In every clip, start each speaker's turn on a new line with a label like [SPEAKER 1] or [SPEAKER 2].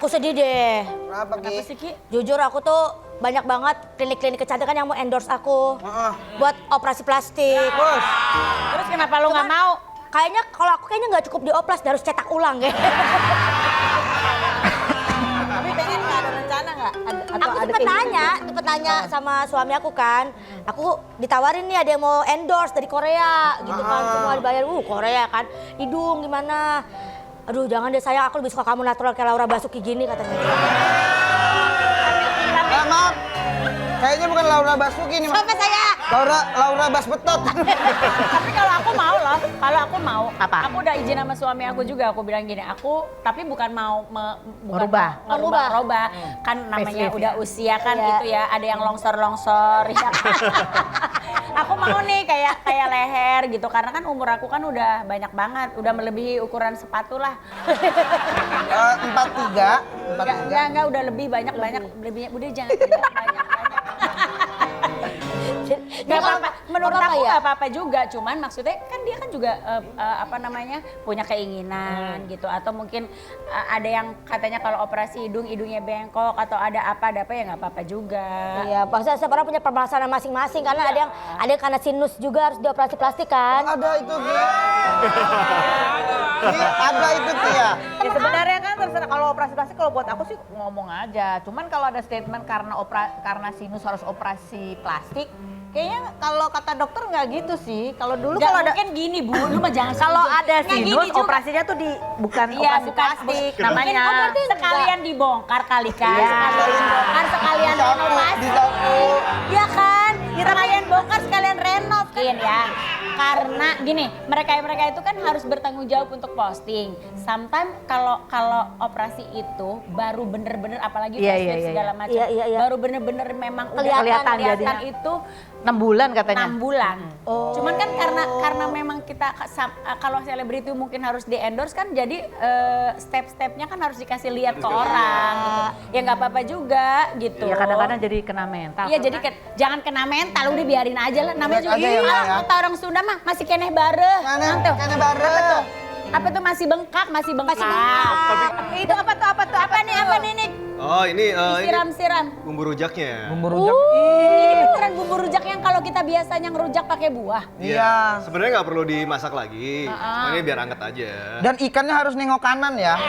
[SPEAKER 1] Aku sedih deh.
[SPEAKER 2] Kenapa
[SPEAKER 3] sih Ki?
[SPEAKER 1] Jujur aku tuh banyak banget klinik-klinik kecantikan yang mau endorse aku buat operasi plastik.
[SPEAKER 3] Terus kenapa lu nggak mau?
[SPEAKER 1] Kayaknya kalau aku nggak cukup dioplas, harus cetak ulang ya.
[SPEAKER 4] Tapi pengen nggak ada rencana nggak?
[SPEAKER 1] Aku sempet tanya sama suami aku kan. Aku ditawarin nih ada yang mau endorse dari Korea gitu kan. Semua dibayar, Korea kan. Hidung gimana? Aduh jangan deh sayang, aku lebih suka kamu natural kayak Laura Basuki gini katanya.
[SPEAKER 2] Maaf, kayaknya bukan Laura Basuki nih.
[SPEAKER 1] Siapa saya?
[SPEAKER 2] Laura Basbetot.
[SPEAKER 3] Tapi kalau aku mau loh, kalau aku mau.
[SPEAKER 4] Apa?
[SPEAKER 3] Aku udah izin sama suami aku juga, aku bilang gini, tapi bukan mau merubah. Kan namanya
[SPEAKER 4] Facelift,
[SPEAKER 3] udah
[SPEAKER 4] ya?
[SPEAKER 3] usia kan
[SPEAKER 1] Iya.
[SPEAKER 3] gitu ya, ada yang longsor-longsor ya. Aku mau nih kayak leher gitu, karena kan umur aku kan udah banyak banget, udah melebihi ukuran sepatu lah.
[SPEAKER 2] 43.
[SPEAKER 3] Enggak, udah lebih banyak, lebihnya, udah jangan banyak. Gak apa-apa, menurut aku gak apa-apa juga, cuman maksudnya kan dia kan juga punya keinginan gitu, atau mungkin ada yang katanya kalau operasi hidungnya bengkok atau ada apa ya nggak apa-apa juga.
[SPEAKER 1] Iya, maksudnya setiap orang punya permasalahan masing-masing karena ada yang karena sinus juga harus dioperasi plastik kan.
[SPEAKER 2] Ada itu Ki. Ada itu Ki ya.
[SPEAKER 4] Ya sebenarnya kan terserah, kalau operasi plastik kalau buat aku sih ngomong aja. Cuman kalau ada statement karena sinus harus operasi plastik, kayaknya kalau kata dokter nggak gitu sih. Kalau dulu
[SPEAKER 3] Nggak
[SPEAKER 4] kalau ada
[SPEAKER 3] mungkin gini Bu, lu mah jangan
[SPEAKER 4] kalau
[SPEAKER 3] setuju.
[SPEAKER 4] ada
[SPEAKER 3] Nggak
[SPEAKER 4] sinus
[SPEAKER 3] gini juga.
[SPEAKER 4] operasinya tuh bukan
[SPEAKER 3] Iya,
[SPEAKER 4] operasi
[SPEAKER 3] bukan
[SPEAKER 4] plastik
[SPEAKER 3] Mungkin
[SPEAKER 4] namanya.
[SPEAKER 3] berarti sekalian dibongkar kali kan,
[SPEAKER 4] Iya.
[SPEAKER 3] sekalian bongkar, sekalian renovasi.
[SPEAKER 2] Disapu.
[SPEAKER 3] Iya kan, sekalian bongkar, sekalian renovakin ya. Karena gini, mereka itu kan harus bertanggung jawab untuk posting. Sometimes kalau operasi itu baru bener-bener, apalagi
[SPEAKER 4] Iya,
[SPEAKER 3] facelift
[SPEAKER 4] iya,
[SPEAKER 3] segala macam,
[SPEAKER 1] Iya.
[SPEAKER 3] baru bener-bener memang udah
[SPEAKER 1] Kelihatan
[SPEAKER 3] kelihatan
[SPEAKER 4] jadinya.
[SPEAKER 3] itu
[SPEAKER 4] 6 bulan katanya.
[SPEAKER 3] 6 bulan. Cuman kan karena memang kita kalau selebriti mungkin harus di endorse kan, jadi step-stepnya kan harus dikasih lihat ke orang gitu. Ya nggak apa-apa juga gitu.
[SPEAKER 4] Ya kadang-kadang jadi kena mental.
[SPEAKER 3] Iya jadi jangan kena mental, udah biarin aja lah. Namanya juga
[SPEAKER 2] Aja ya, Mbak, ya.
[SPEAKER 3] kata orang Sunda mah masih keneh bare.
[SPEAKER 2] Mana? Kena bare.
[SPEAKER 3] Apa tuh masih bengkak?
[SPEAKER 4] Itu apa tuh?
[SPEAKER 3] Apa nih Nik?
[SPEAKER 5] Oh ini
[SPEAKER 3] Disiram-siram.
[SPEAKER 5] bumbu rujaknya.
[SPEAKER 2] Bumbu rujak.
[SPEAKER 3] Ini beneran bumbu rujak yang kalau kita biasanya ngerujak pakai buah.
[SPEAKER 2] Iya.
[SPEAKER 5] Sebenarnya nggak perlu dimasak lagi. Cuma ini biar anget aja.
[SPEAKER 2] Dan ikannya harus nengok kanan ya.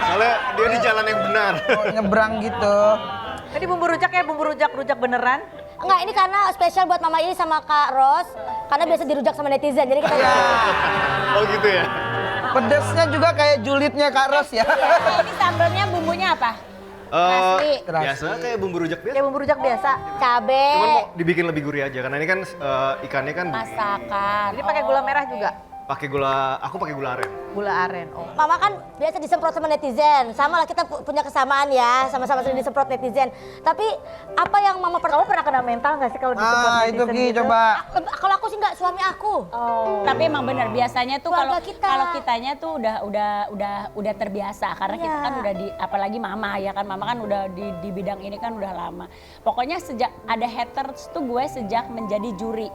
[SPEAKER 5] Soalnya dia di jalan yang benar.
[SPEAKER 2] Nyebrang gitu.
[SPEAKER 4] Tadi bumbu rujak beneran.
[SPEAKER 1] Enggak, ini karena spesial buat Mama Ili sama Kak Ros. Karena biasa dirujak sama netizen, jadi kita
[SPEAKER 5] Oh gitu ya.
[SPEAKER 2] Pedesnya juga kayak julidnya Kak Ros ya.
[SPEAKER 3] Ini sambelnya bumbunya apa? Terasi.
[SPEAKER 5] Biasa kayak bumbu rujak biasa.
[SPEAKER 4] Ya bumbu rujak biasa.
[SPEAKER 1] cabe.
[SPEAKER 5] Cuman mau dibikin lebih gurih aja karena ini kan ikannya kan
[SPEAKER 3] Masakan.
[SPEAKER 4] Jadi pakai gula merah juga.
[SPEAKER 5] pakai gula, aku pakai gula aren.
[SPEAKER 4] Gula aren. Oh.
[SPEAKER 1] Mama kan biasa disemprot sama netizen. Sama lah kita punya kesamaan ya, sama-sama sering disemprot netizen. Tapi apa yang Mama
[SPEAKER 4] Kamu pernah kena mental nggak sih kalau disemprot
[SPEAKER 2] Ah, itu
[SPEAKER 4] netizen
[SPEAKER 2] Ki,
[SPEAKER 4] gitu?
[SPEAKER 2] coba.
[SPEAKER 1] Kalau aku sih nggak, suami aku.
[SPEAKER 4] Oh.
[SPEAKER 3] Tapi emang benar biasanya tuh
[SPEAKER 1] Keluarga
[SPEAKER 3] kalau
[SPEAKER 1] kita.
[SPEAKER 3] kalau kitanya tuh udah terbiasa karena kita
[SPEAKER 1] Iya.
[SPEAKER 3] kan udah apalagi mama ya kan, mama kan udah di bidang ini kan udah lama. Pokoknya sejak ada haters tuh gue sejak menjadi juri.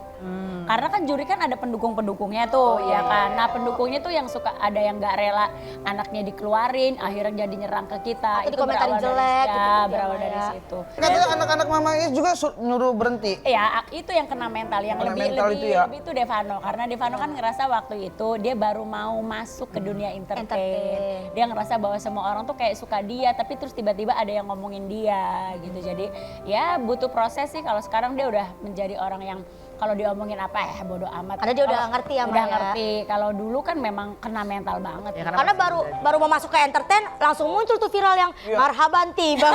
[SPEAKER 3] Karena kan juri kan ada pendukung-pendukungnya tuh ya kan. Nah, pendukungnya tuh yang suka ada yang nggak rela anaknya dikeluarin, akhirnya jadi nyerang ke kita.
[SPEAKER 1] Atau dikomentarin jelek gitu,
[SPEAKER 3] berawal
[SPEAKER 1] ya,
[SPEAKER 3] dari
[SPEAKER 1] Maya.
[SPEAKER 3] situ.
[SPEAKER 2] Katanya anak-anak Mama Is juga nyuruh berhenti.
[SPEAKER 3] Ya, itu yang kena mental, yang
[SPEAKER 2] Kena
[SPEAKER 3] lebih
[SPEAKER 2] mental itu ya?
[SPEAKER 3] lebih itu Devano, karena Devano kan ngerasa waktu itu dia baru mau masuk ke dunia entertain. Dia ngerasa bahwa semua orang tuh kayak suka dia, tapi terus tiba-tiba ada yang ngomongin dia gitu. Jadi ya butuh proses sih. Kalau sekarang dia udah menjadi orang yang kalau diomongin apa ya bodo amat.
[SPEAKER 1] Karena dia udah ngerti ya,
[SPEAKER 3] Udah
[SPEAKER 1] Maya.
[SPEAKER 3] ngerti. Kalau dulu kan memang kena mental banget.
[SPEAKER 4] Ya,
[SPEAKER 1] Karena baru mau masuk ke entertain langsung muncul tuh viral yang marhaban tiba.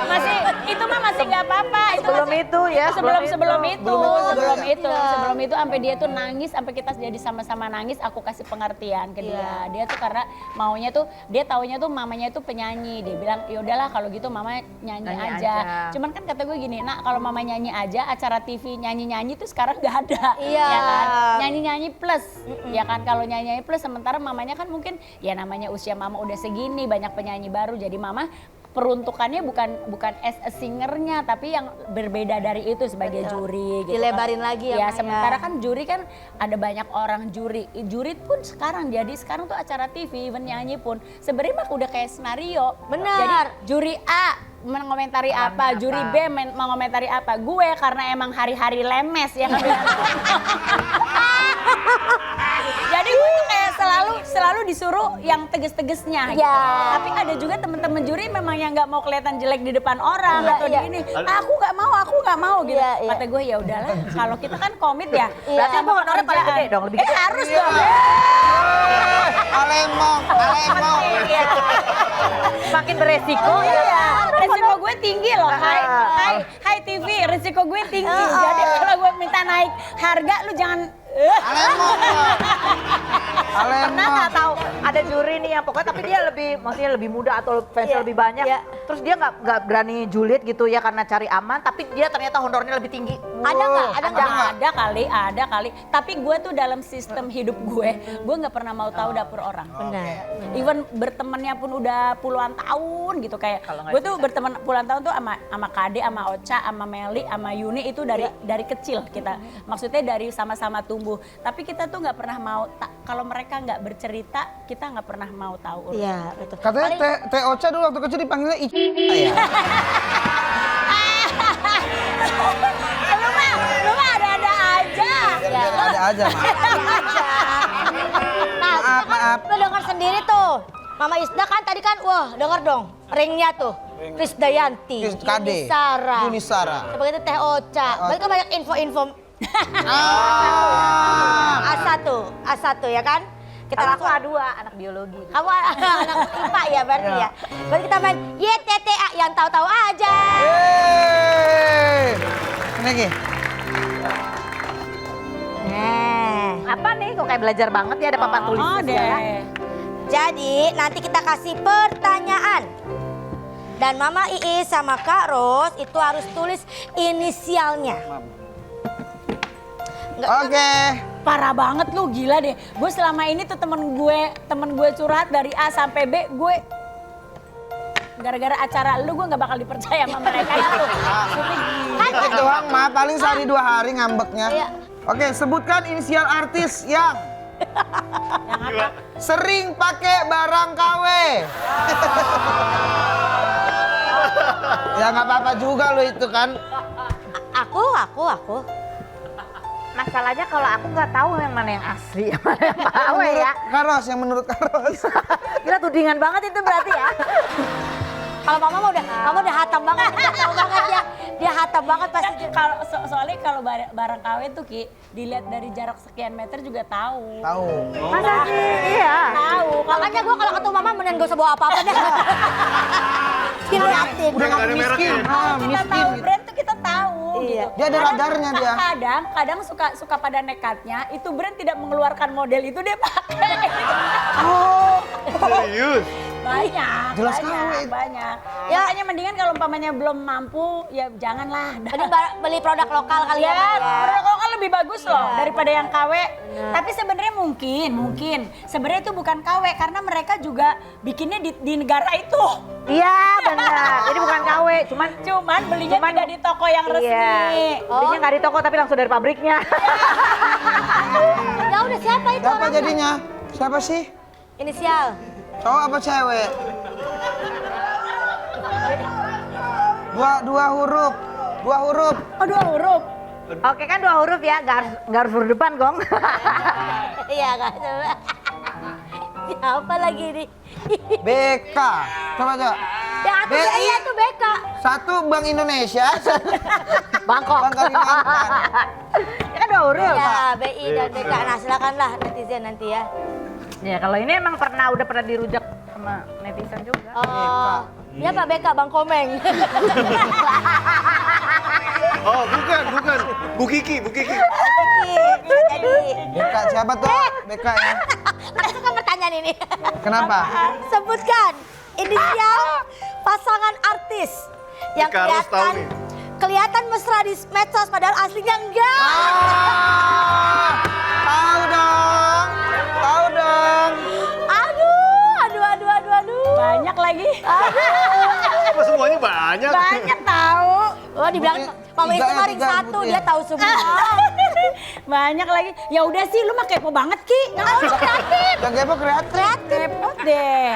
[SPEAKER 3] Masih itu mah masih nggak apa-apa.
[SPEAKER 4] Sebelum itu ya,
[SPEAKER 3] sebelum
[SPEAKER 4] sebelum
[SPEAKER 3] itu
[SPEAKER 1] Iya.
[SPEAKER 3] sebelum itu sampai dia tuh nangis, sampai kita jadi sama-sama nangis, aku kasih pengertian ke dia. Dia tuh karena maunya tuh dia taunya tuh mamanya itu penyanyi. Dia bilang ya udahlah kalau gitu mama nyanyi aja. Cuman kan kata gue gini, nak kalau mama nyanyi aja acara TV nyanyi-nyanyi tuh sekarang nggak ada.
[SPEAKER 1] Iya.
[SPEAKER 3] Ya kan? Nyanyi-nyanyi plus. Ya kan kalau nyanyi plus sementara mamanya kan mungkin ya namanya usia mama udah segini, banyak penyanyi baru, jadi mama peruntukannya bukan as a singernya, tapi yang berbeda dari itu sebagai juri gitu.
[SPEAKER 1] Dilebarin
[SPEAKER 3] kan.
[SPEAKER 1] lagi ya,
[SPEAKER 3] Ya,
[SPEAKER 1] Maya.
[SPEAKER 3] sementara kan juri kan ada banyak orang juri. Juri pun sekarang tuh acara TV, even nyanyi pun sebenarnya mah udah kayak skenario.
[SPEAKER 1] Benar.
[SPEAKER 3] Jadi juri A mengomentari apa, juri B mengomentari apa. Gue karena emang hari-hari lemes ya kan. Jadi gue tuh kayak selalu disuruh yang teges-tegesnya gitu.
[SPEAKER 1] Ya.
[SPEAKER 3] Tapi ada juga temen-temen juri memang yang nggak mau kelihatan jelek di depan orang
[SPEAKER 1] Iya,
[SPEAKER 3] atau
[SPEAKER 1] iya.
[SPEAKER 3] di ini. Aku nggak mau gitu.
[SPEAKER 1] Iya, iya.
[SPEAKER 3] Kata gue ya udahlah. Kalau kita kan komit ya.
[SPEAKER 1] Iya.
[SPEAKER 3] Berarti
[SPEAKER 4] Kamu honornya paling gede dong, lebih gede.
[SPEAKER 3] Harus dong.
[SPEAKER 2] Alemong.
[SPEAKER 4] Iya. Makin beresiko.
[SPEAKER 3] Iya, resiko gue tinggi loh. Hai TV, resiko gue tinggi. Jadi kalau gue minta naik harga, lu jangan.
[SPEAKER 4] Pernah nggak tahu ada juri nih yang pokoknya tapi dia maksudnya lebih muda atau fansnya
[SPEAKER 1] Iya,
[SPEAKER 4] lebih banyak.
[SPEAKER 1] iya.
[SPEAKER 4] Terus dia nggak berani julid gitu ya karena cari aman, tapi dia ternyata honornya lebih tinggi.
[SPEAKER 1] Ada nggak? Ada nggak?
[SPEAKER 3] Ada kali. Tapi gue tuh dalam sistem hidup gue nggak pernah mau tahu dapur orang.
[SPEAKER 1] Benar.
[SPEAKER 3] Even bertemannya pun udah puluhan tahun gitu kayak.
[SPEAKER 4] Kalau nggak
[SPEAKER 3] Gue tuh berteman puluhan tahun tuh sama Kade, sama Ocha, sama Meli, sama Yuni itu dari kecil kita. Maksudnya dari sama-sama tumbuh. Tapi kita tuh nggak pernah mau kalau mereka nggak bercerita, kita nggak pernah mau tahu.
[SPEAKER 1] Iya, betul.
[SPEAKER 2] Katanya Teh Ocha dulu waktu kecil dipanggilnya Ica ya.
[SPEAKER 3] Lu mah ada-ada aja.
[SPEAKER 2] Biar ada aja, Mak. Maaf.
[SPEAKER 1] Lu denger sendiri tuh. Mama Isda kan tadi kan, wah denger dong. Ringnya tuh. Krisdayanti,
[SPEAKER 2] Kris Kade, Yuni Sara.
[SPEAKER 1] Sebagai itu Teh Ocha. Berarti kan banyak info-info. A1 ya kan? Kita langsung
[SPEAKER 4] A2 anak biologi.
[SPEAKER 1] kamu anak IPA ya berarti ya. Berarti kita main YTTA yang tahu-tahu aja.
[SPEAKER 2] Yeay. Ini lagi.
[SPEAKER 4] Apa nih kok kayak belajar banget ya ada papan tulis segala.
[SPEAKER 1] Jadi nanti kita kasih pertanyaan. Dan Mama Iis sama Kak Ros itu harus tulis inisialnya.
[SPEAKER 2] Oke.
[SPEAKER 3] Parah banget lu, gila deh. Gue selama ini tuh temen gue curhat dari A sampai B, gue gara-gara acara lu gue nggak bakal dipercaya sama mereka itu.
[SPEAKER 2] Dikit doang, Ma. Paling sehari 2 hari ngambeknya.
[SPEAKER 1] Iya.
[SPEAKER 2] Oke, sebutkan inisial artis yang sering pakai barang KW. Ya nggak apa-apa juga lo itu kan.
[SPEAKER 1] Aku.
[SPEAKER 4] Masalahnya kalau aku nggak tahu yang mana yang asli, yang mana yang KW ya.
[SPEAKER 2] Yang menurut Karos.
[SPEAKER 4] Gila tudingan banget itu berarti ya.
[SPEAKER 1] Kalau Mama udah hatam banget, dia tahu banget ya. Dia hatam banget pasti.
[SPEAKER 3] Kalau soalnya kalau barang KW tuh Ki, dilihat dari jarak sekian meter juga tahu.
[SPEAKER 2] Tahu.
[SPEAKER 4] Masa sih? Iya.
[SPEAKER 3] Tahu.
[SPEAKER 1] Makanya gue kalau ketemu Mama mending gak usah bawa apa-apa deh. Diliatin.
[SPEAKER 2] Udah nggak
[SPEAKER 5] ada
[SPEAKER 2] miskin.
[SPEAKER 5] mereknya.
[SPEAKER 3] Kita
[SPEAKER 2] Miskin.
[SPEAKER 3] tahu
[SPEAKER 2] Gitu.
[SPEAKER 3] brand tuh kita tahu
[SPEAKER 1] Iya.
[SPEAKER 3] gitu.
[SPEAKER 2] Dia ada radarnya dia.
[SPEAKER 3] Kadang suka pada nekatnya itu brand tidak mengeluarkan model itu dia pakai.
[SPEAKER 5] Serius?
[SPEAKER 3] Banyak.
[SPEAKER 2] Jelas
[SPEAKER 3] banyak,
[SPEAKER 2] KW.
[SPEAKER 3] banyak.
[SPEAKER 1] Ya.
[SPEAKER 3] Makanya mendingan kalau umpamanya belum mampu ya janganlah.
[SPEAKER 1] Mending beli produk lokal kali ya.
[SPEAKER 3] Ya,
[SPEAKER 1] Mama, ya.
[SPEAKER 3] produk lokal lebih bagus loh
[SPEAKER 1] Iya.
[SPEAKER 3] daripada yang KW. Tapi sebenarnya mungkin sebenarnya itu bukan KW karena mereka juga bikinnya di negara itu.
[SPEAKER 4] Iya benar. Ini bukan KW,
[SPEAKER 3] Cuman belinya tidak di toko yang resmi.
[SPEAKER 4] Iya. Belinya nggak di toko tapi langsung dari pabriknya.
[SPEAKER 1] Ya udah siapa itu
[SPEAKER 2] Siapa
[SPEAKER 1] orangnya?
[SPEAKER 2] jadinya? Siapa sih?
[SPEAKER 1] Inisial.
[SPEAKER 2] Cowok apa cewek? Dua huruf.
[SPEAKER 3] Oh, 2 huruf.
[SPEAKER 4] Oke kan 2 huruf ya, nggak harus huruf depan gong.
[SPEAKER 1] Iya kan. Siapa lagi nih?
[SPEAKER 2] BK. Coba.
[SPEAKER 1] Yang atas
[SPEAKER 2] BI.
[SPEAKER 1] iya tuh BK.
[SPEAKER 2] 1 Bank Indonesia.
[SPEAKER 4] Bangkok.
[SPEAKER 2] Bank Kalimantan.
[SPEAKER 4] Ya kan 2 huruf.
[SPEAKER 1] Ya, BI dan BK. Nah silakanlah netizen nanti ya.
[SPEAKER 4] Ya kalau ini emang udah pernah dirujak sama netizen juga.
[SPEAKER 1] Oh, ya Pak BK, Bang Komeng.
[SPEAKER 5] Oh, bukan. Bu Kiki.
[SPEAKER 1] Jadi.
[SPEAKER 2] BK siapa tuh? BK ya.
[SPEAKER 1] Aku suka pertanyaan ini.
[SPEAKER 2] Kenapa?
[SPEAKER 1] Sebutkan inisial pasangan artis yang
[SPEAKER 5] Ika harus tahu nih.
[SPEAKER 1] kelihatan mesra di medsos padahal aslinya enggak.
[SPEAKER 2] Tahu dong.
[SPEAKER 1] Aduh.
[SPEAKER 3] Banyak lagi.
[SPEAKER 1] Aduh.
[SPEAKER 5] Namanya banyak.
[SPEAKER 3] Banyak tahu.
[SPEAKER 1] Oh, dibilang Mama itu
[SPEAKER 2] Tiga,
[SPEAKER 1] kemarin
[SPEAKER 2] tiga
[SPEAKER 1] satu,
[SPEAKER 2] sebutnya.
[SPEAKER 1] dia tahu semua.
[SPEAKER 3] Banyak lagi. Ya udah sih, lu mah kepo banget Ki. Nggak mau lu kreatif.
[SPEAKER 2] Yang kepo kreatif.
[SPEAKER 3] Repot deh.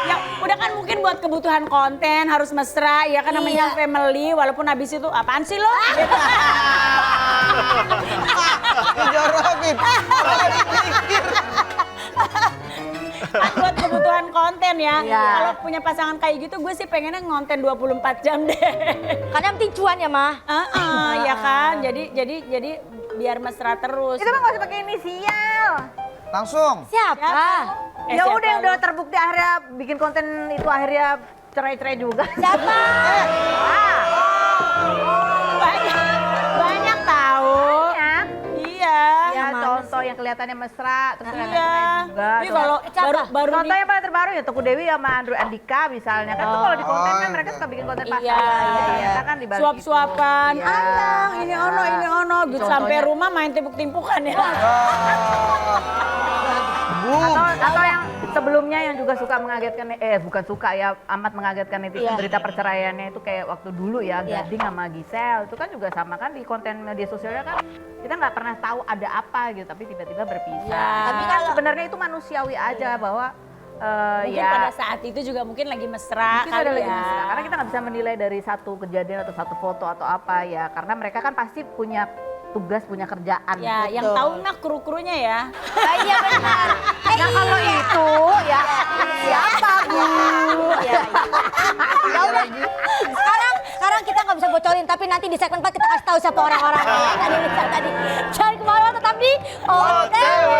[SPEAKER 3] Ya udah kan mungkin buat kebutuhan konten harus mesra, ya kan namanya
[SPEAKER 1] Iya.
[SPEAKER 3] family. Walaupun habis itu apaan sih lo?
[SPEAKER 2] Dijorokin.
[SPEAKER 3] Buat kebutuhan konten ya.
[SPEAKER 4] Iya.
[SPEAKER 3] Kalau punya pasangan kayak gitu, gue sih pengennya ngonten 24 jam deh.
[SPEAKER 1] Karena yang penting cuan ya, Mah.
[SPEAKER 3] Ya kan. Jadi biar mesra terus.
[SPEAKER 4] Itu mah nggak usah pakai inisial.
[SPEAKER 2] Langsung.
[SPEAKER 1] Siapa?
[SPEAKER 4] Ya
[SPEAKER 3] siapa
[SPEAKER 4] udah yang
[SPEAKER 3] lu?
[SPEAKER 4] udah terbukti akhirnya bikin konten itu akhirnya cerai-cerai juga.
[SPEAKER 1] Siapa?
[SPEAKER 3] Banyak tahu.
[SPEAKER 4] Ya,
[SPEAKER 3] Iya.
[SPEAKER 4] ya contoh yang kelihatannya mesra terus ternyata
[SPEAKER 3] Iya.
[SPEAKER 4] cerai juga.
[SPEAKER 3] Ini kalau baru
[SPEAKER 4] Contoh yang paling terbaru ya Teguh Dewi sama Andrew Andika misalnya kan tuh kalau di konten kan mereka suka bikin konten pasangan.
[SPEAKER 3] Iya.
[SPEAKER 4] Ternyata kan di balik
[SPEAKER 3] suap-suapan,
[SPEAKER 4] itu. Iya.
[SPEAKER 3] ayang ini ono gitu
[SPEAKER 4] Contohnya-
[SPEAKER 3] sampai rumah main timpuk-timpukan ya.
[SPEAKER 4] Atau yang sebelumnya yang juga suka mengagetkan, bukan suka ya, amat mengagetkan netizen berita perceraiannya itu kayak waktu dulu ya, Gading sama Gisel itu kan juga sama kan di konten media sosialnya kan kita nggak pernah tahu ada apa gitu tapi tiba-tiba berpisah.
[SPEAKER 3] Ya.
[SPEAKER 4] Tapi kan sebenarnya itu manusiawi aja bahwa
[SPEAKER 3] Mungkin
[SPEAKER 4] ya
[SPEAKER 3] pada saat itu juga mungkin lagi mesra
[SPEAKER 4] mungkin
[SPEAKER 3] kali
[SPEAKER 4] ada lagi
[SPEAKER 3] ya.
[SPEAKER 4] mesra. Karena kita nggak bisa menilai dari satu kejadian atau satu foto atau apa ya karena mereka kan pasti punya tugas, punya kerjaan.
[SPEAKER 3] Ya, yang tahu mah kru-krunya ya.
[SPEAKER 1] Ah, iya benar.
[SPEAKER 4] Nah kalau itu ya siapa Bu?
[SPEAKER 1] Ya udah. Sekarang kita nggak bisa bocorin, tapi nanti di segmen 4 kita kasih tahu siapa orang-orangnya. Tadi. Jangan kemana-mana, tetap di OTW.